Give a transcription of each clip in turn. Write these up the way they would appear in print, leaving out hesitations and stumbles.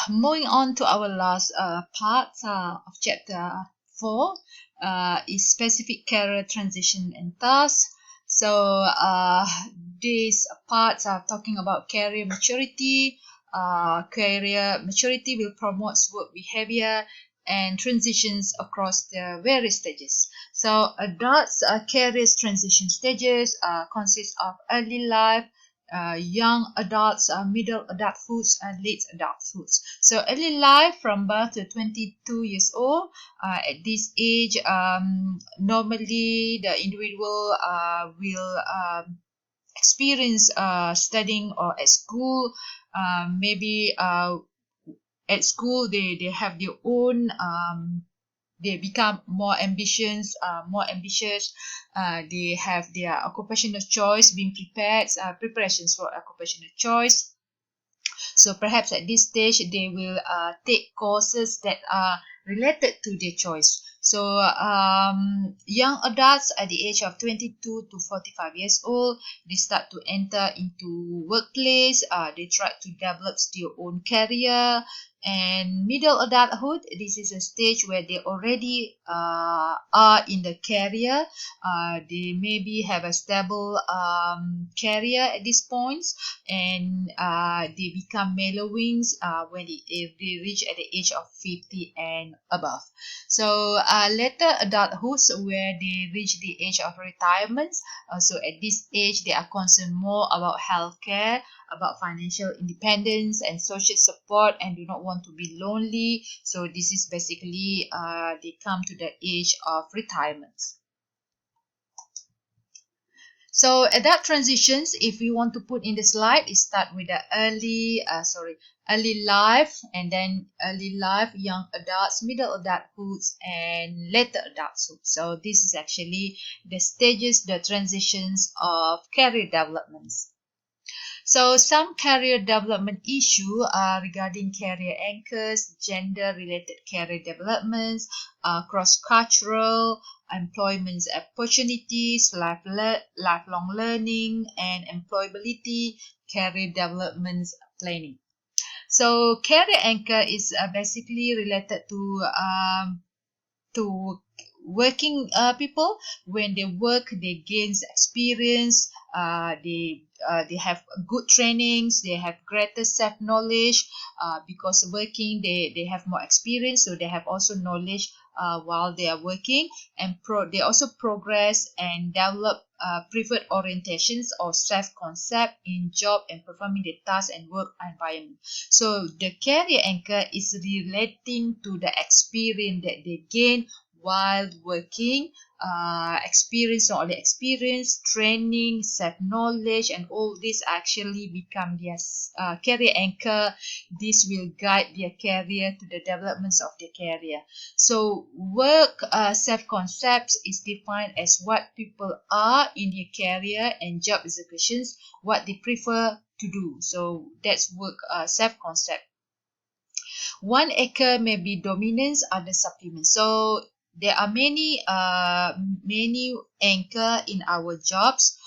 Moving on to our last part of chapter 4 is specific career transition and tasks. So these parts are talking about career maturity. Career maturity will promote work behavior and transitions across the various stages. So adults career transition stages consist of early life, young adults, middle adulthoods, and late adulthoods. So early life from birth to 22 years old. At this age, normally the individual will experience studying or at school. Maybe at school they have their own. They become more ambitious. They have their occupational choice being prepared, preparations for occupational choice. So perhaps at this stage they will take courses that are related to their choice. So young adults at the age of 22 to 45 years old, they start to enter into workplace. They try to develop their own career. And middle adulthood, this is a stage where they already are in the career. They maybe have a stable career at this point, and they become mellowings when they reach at the age of 50 and above. So later adulthood, where they reach the age of retirement. So at this age, they are concerned more about healthcare, about financial independence and social support, and do not want to be lonely. So this is basically they come to the age of retirement. So adult transitions, if we want to put in the slide, it start with the early life, and then early life, young adults, middle adulthoods, and later adulthood. So this is actually the stages, the transitions of career developments. So some career development issue are regarding career anchors, gender-related career developments, cross-cultural, employment opportunities, lifelong learning, and employability, career development planning. So career anchor is basically related to working people. When they work, they gain experience. They have good trainings. They have greater self knowledge. Because working, they have more experience, so they have also knowledge while they are working, and they also progress and develop preferred orientations or self concept in job and performing the task and work environment. So the career anchor is relating to the experience that they gain while working. Experience, not only experience, training, self-knowledge, and all this actually become their career anchor. This will guide their career to the developments of their career. So work self-concepts is defined as what people are in their career and job executions, what they prefer to do. So that's work self-concept. One anchor may be dominance, other supplement. So there are many anchor in our jobs.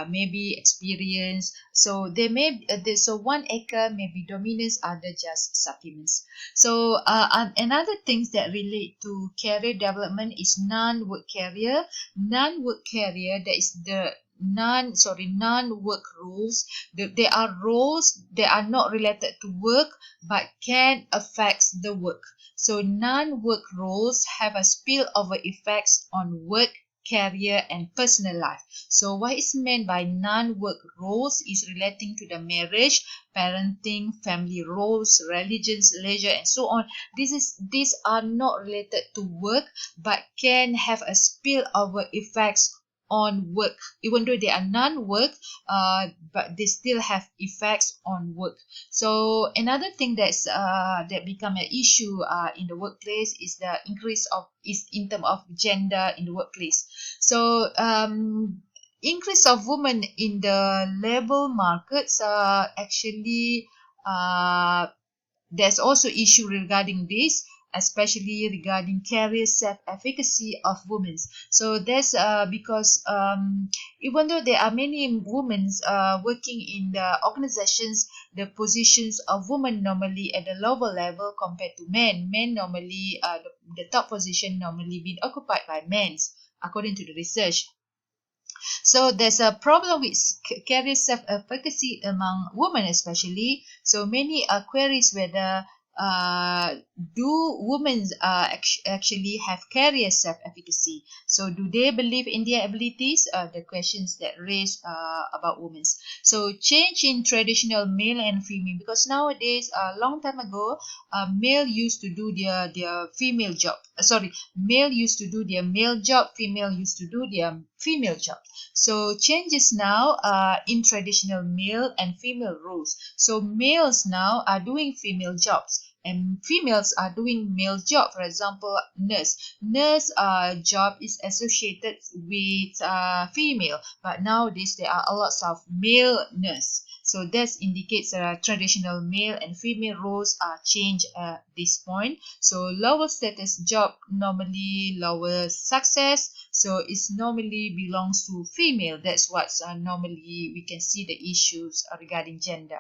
Maybe experience. So one anchor may be dominance, other just supplements. So another things that relate to career development is non-work career. Non-work career, that is the non-work roles. There are roles that are not related to work but can affect the work. So non-work roles have a spillover effects on work, career, and personal life. So what is meant by non-work roles is relating to the marriage, parenting, family roles, religions, leisure, and so on. These are not related to work but can have a spillover effects on work, even though they are non-work, but they still have effects on work. So another thing that become an issue in the workplace is the increase of in terms of gender in the workplace. So increase of women in the labor markets actually there's also issue regarding this. especially regarding career self-efficacy of women. So that's because even though there are many women working in the organizations, the positions of women normally at the lower level compared to men. Men normally, the top position normally being occupied by men, according to the research. So there's a problem with career self-efficacy among women especially. So many queries whether do women actually have career self-efficacy? So do they believe in their abilities? The questions that raised about women. So change in traditional male and female, because nowadays a long time ago, male used to do their female job. Male used to do their male job, female used to do their female job. So changes now in traditional male and female roles. So males now are doing female jobs and females are doing male job. For example, nurse. Nurse job is associated with female, but nowadays there are a lot of male nurse. So that indicates traditional male and female roles are changed at this point. So lower status job normally lower success. So it normally belongs to female. That's what normally we can see the issues regarding gender.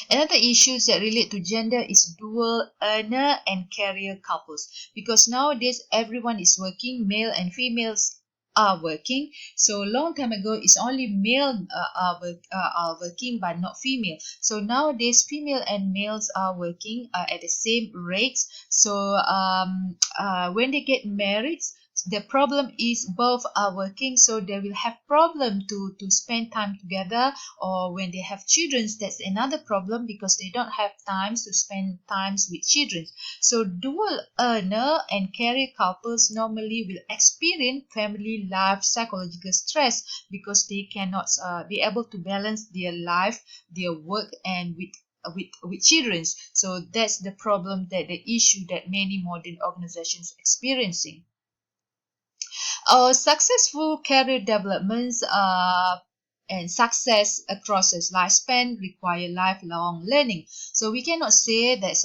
Another issues that relate to gender is dual earner and career couples, because nowadays everyone is working, male and females are working. So long time ago it's only male are working but not female. So nowadays female and males are working at the same rates. So when they get married, the problem is both are working, so they will have problem to spend time together. Or when they have children, that's another problem because they don't have times to spend times with children. So dual earner and career couples normally will experience family life psychological stress because they cannot be able to balance their life, their work, and with children. So that's the problem, that the issue that many modern organizations experiencing. Our successful career developments and success across its lifespan require lifelong learning. So we cannot say that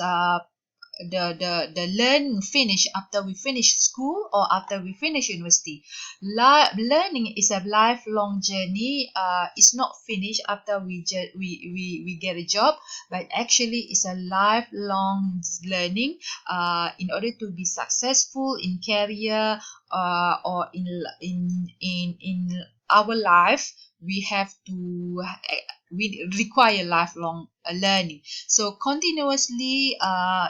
the learn finish after we finish school or after we finish university. Learning is a lifelong journey. It's not finished after we get a job, but actually it's a lifelong learning. In order to be successful in career or in our life, we have to we require lifelong learning. So continuously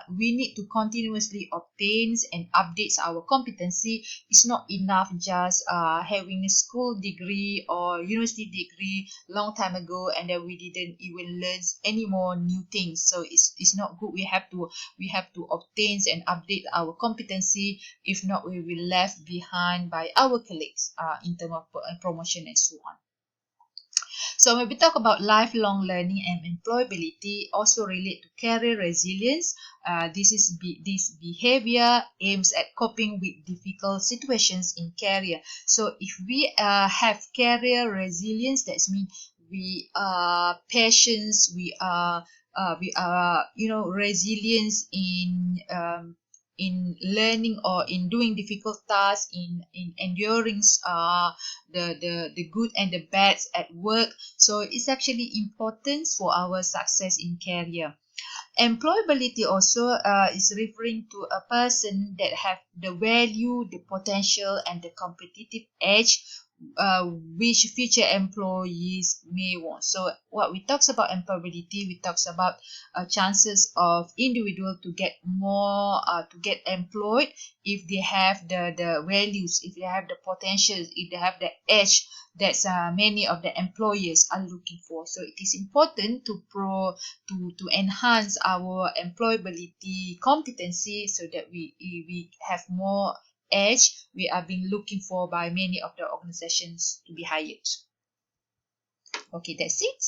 we need to continuously obtain and update our competency. It's not enough just having a school degree or university degree long time ago and then we didn't even learn any more new things. So it's not good. We have to obtain and update our competency. If not, we will left behind by our colleagues in terms of promotion and so on. So when we talk about lifelong learning and employability, also relate to career resilience. This behavior aims at coping with difficult situations in career. So if we have career resilience, that means we are patient, we are resilience in learning or in doing difficult tasks, in enduring the good and the bad at work. So it's actually important for our success in career. Employability also is referring to a person that have the value, the potential, and the competitive edge which future employees may want. So what we talks about employability, we talks about chances of individual to get more to get employed if they have the values, if they have the potential, if they have the edge that many of the employers are looking for. So it is important to enhance our employability competency so that we have more edge. We are being looking for by many of the organizations to be hired. Okay, that's it.